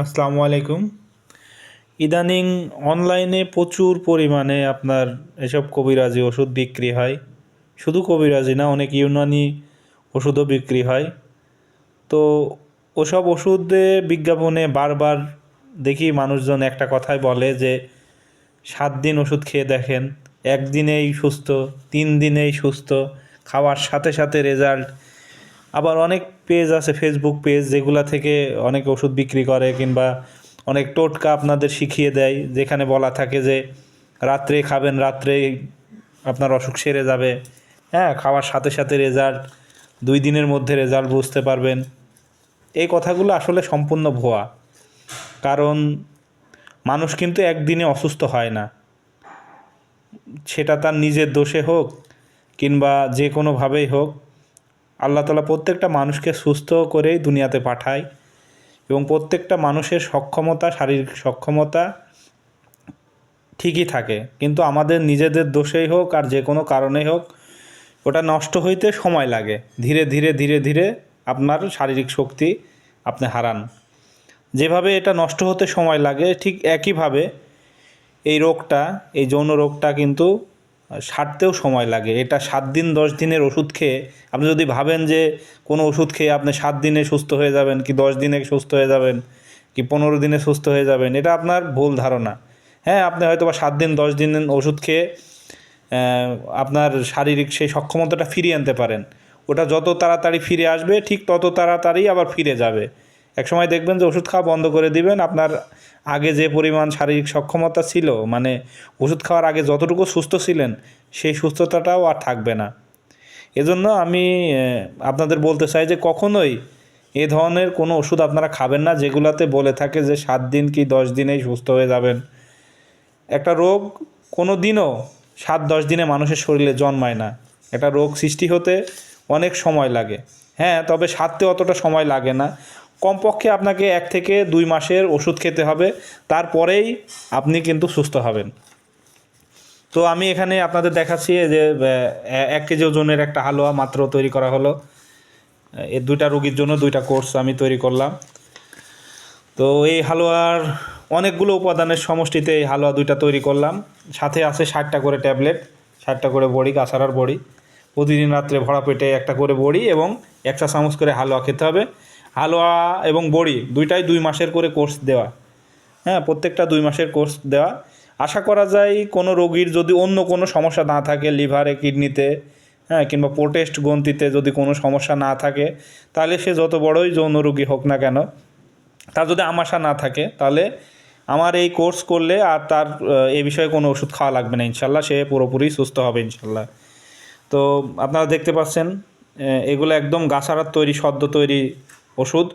আসসালামু আলাইকুম। ইদানিং অনলাইনে প্রচুর পরিমাণে আপনার এসব কবিরাজি ওষুধ বিক্রি হয়। শুধু কবিরাজি না, অনেক ইউনানি ওষুধও বিক্রি হয়। তো ওসব ওষুধে বিজ্ঞাপনে বারবার দেখি মানুষজন একটা কথাই বলে যে ৭ দিন ওষুধ খেয়ে দেখেন, ১ দিনেই সুস্থ, ৩ দিনেই সুস্থ, খাওয়ার সাথে সাথে রেজাল্ট। আবার অনেক পেজ আছে, ফেসবুক পেজ, যেগুলা থেকে অনেক ওষুধ বিক্রি করে, কিংবা অনেক টোটকা আপনাদের শিখিয়ে দেয়, যেখানে বলা থাকে যে রাত্রে খাবেন, রাত্রেই আপনার অসুখ সেরে যাবে। হ্যাঁ, খাওয়ার সাথে সাথে রেজাল্ট, ২ দিনের মধ্যে রেজাল্ট বুঝতে পারবেন। এই কথাগুলো আসলে সম্পূর্ণ ভুয়া। কারণ মানুষ কিন্তু একদিনে অসুস্থ হয় না, সেটা তার নিজের দোষে হোক কিংবা যে কোনোভাবেই হোক। আল্লাহ তাআলা প্রত্যেকটা মানুষকে সুস্থ করেই দুনিয়াতে পাঠায়, এবং প্রত্যেকটা মানুষের সক্ষমতা, শারীরিক সক্ষমতা ঠিকই থাকে, কিন্তু আমাদের নিজেদের দোষেই হোক আর যে কোনো কারণেই হোক, ওটা নষ্ট হইতে সময় লাগে। ধীরে ধীরে ধীরে ধীরে আপনার শারীরিক শক্তি আপনি হারান। যেভাবে এটা নষ্ট হতে সময় লাগে, ঠিক একইভাবে এই রোগটা, এই যৌন রোগটা কিন্তু সারতেও সময় লাগে। এটা ৭ দিন ১০ দিনের ওষুধ খেয়ে, আপনি যদি ভাবেন যে কোনো ওষুধ খেয়ে আপনি ৭ দিনে সুস্থ হয়ে যাবেন, কি ১০ দিনে সুস্থ হয়ে যাবেন, কি ১৫ দিনে সুস্থ হয়ে যাবেন, এটা আপনার ভুল ধারণা। হ্যাঁ, আপনি হয়তো বা ৭ দিন ১০ দিন ওষুধ খেয়ে আপনার শারীরিক সেই সক্ষমতাটা ফিরিয়ে আনতে পারেন। ওটা যত তাড়াতাড়ি ফিরে আসবে, ঠিক তত তাড়াতাড়ি আবার ফিরে যাবে। একসময় দেখবেন যে ওষুধ খাওয়া বন্ধ করে দিবেন, আপনার আগে যে পরিমাণ শারীরিক সক্ষমতা ছিল, মানে ওষুধ খাওয়ার আগে যতটুকু সুস্থ ছিলেন, সেই সুস্থতাটাও আর থাকবে না। এজন্য আমি আপনাদের বলতে চাই যে কখনোই এ ধরনের কোনো ওষুধ আপনারা খাবেন না, যেগুলাতে বলে থাকে যে ৭ দিন কি ১০ দিনেই সুস্থ হয়ে যাবেন। একটা রোগ কোনো দিনও ৭-১০ দিনে মানুষের শরীরে জন্মায় না। একটা রোগ সৃষ্টি হতে অনেক সময় লাগে। হ্যাঁ, তবে সারতে অতটা সময় লাগে না। কমপক্ষে আপনাকে ১ থেকে ২ মাসের ওষুধ খেতে হবে, তারপরেই আপনি কিন্তু সুস্থ হবেন। তো আমি এখানে আপনাদের দেখাচ্ছি যে ১ কেজি ওজনের একটা হালুয়া মাত্র তৈরি করা হলো। এই ২টা রোগীর জন্য ২টা কোর্স আমি তৈরি করলাম। তো এই হালুয়ার অনেকগুলো উপাদানের সমষ্টিতে এই হালুয়া ২টা তৈরি করলাম। সাথে আছে ৬০টা করে ট্যাবলেট, ৬০টা করে বড়ি, গাছাড়ার বড়ি। প্রতিদিন রাত্রে ভরা পেটে একটা করে বড়ি এবং ১ চা চামচ করে হালুয়া খেতে হবে। হালুয়া এবং বড়ি ২টাই ২ মাসের করে কোর্স দেওয়া। হ্যাঁ, প্রত্যেকটা ২ মাসের কোর্স দেওয়া। আশা করা যায় কোনো রোগীর যদি অন্য কোনো সমস্যা না থাকে, লিভারে, কিডনিতে, হ্যাঁ, কিংবা প্রোটেস্ট গ্রন্থিতে যদি কোনো সমস্যা না থাকে, তাহলে সে যত বড়ই যৌন রোগী হোক না কেন, তার যদি আমাশা না থাকে, তাহলে আমার এই কোর্স করলে আর তার এ বিষয়ে কোনো ওষুধ খাওয়া লাগবে না ইনশাল্লাহ। সে পুরোপুরি সুস্থ হবে ইনশাল্লাহ। তো আপনারা দেখতে পাচ্ছেন এগুলো একদম গাছাড়ার তৈরি, সদ্য তৈরি ওষুধ।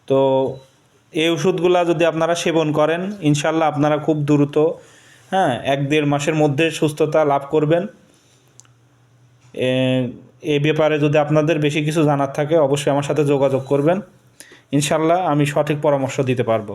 তো এই ওষুধগুলা যদি আপনারা সেবন করেন, ইনশাল্লাহ আপনারা খুব দ্রুত, হ্যাঁ, ১-১.৫ মাসের মধ্যে সুস্থতা লাভ করবেন। এ ব্যাপারে যদি আপনাদের বেশি কিছু জানার থাকে, অবশ্যই আমার সাথে যোগাযোগ করবেন। ইনশাল্লাহ আমি সঠিক পরামর্শ দিতে পারবো।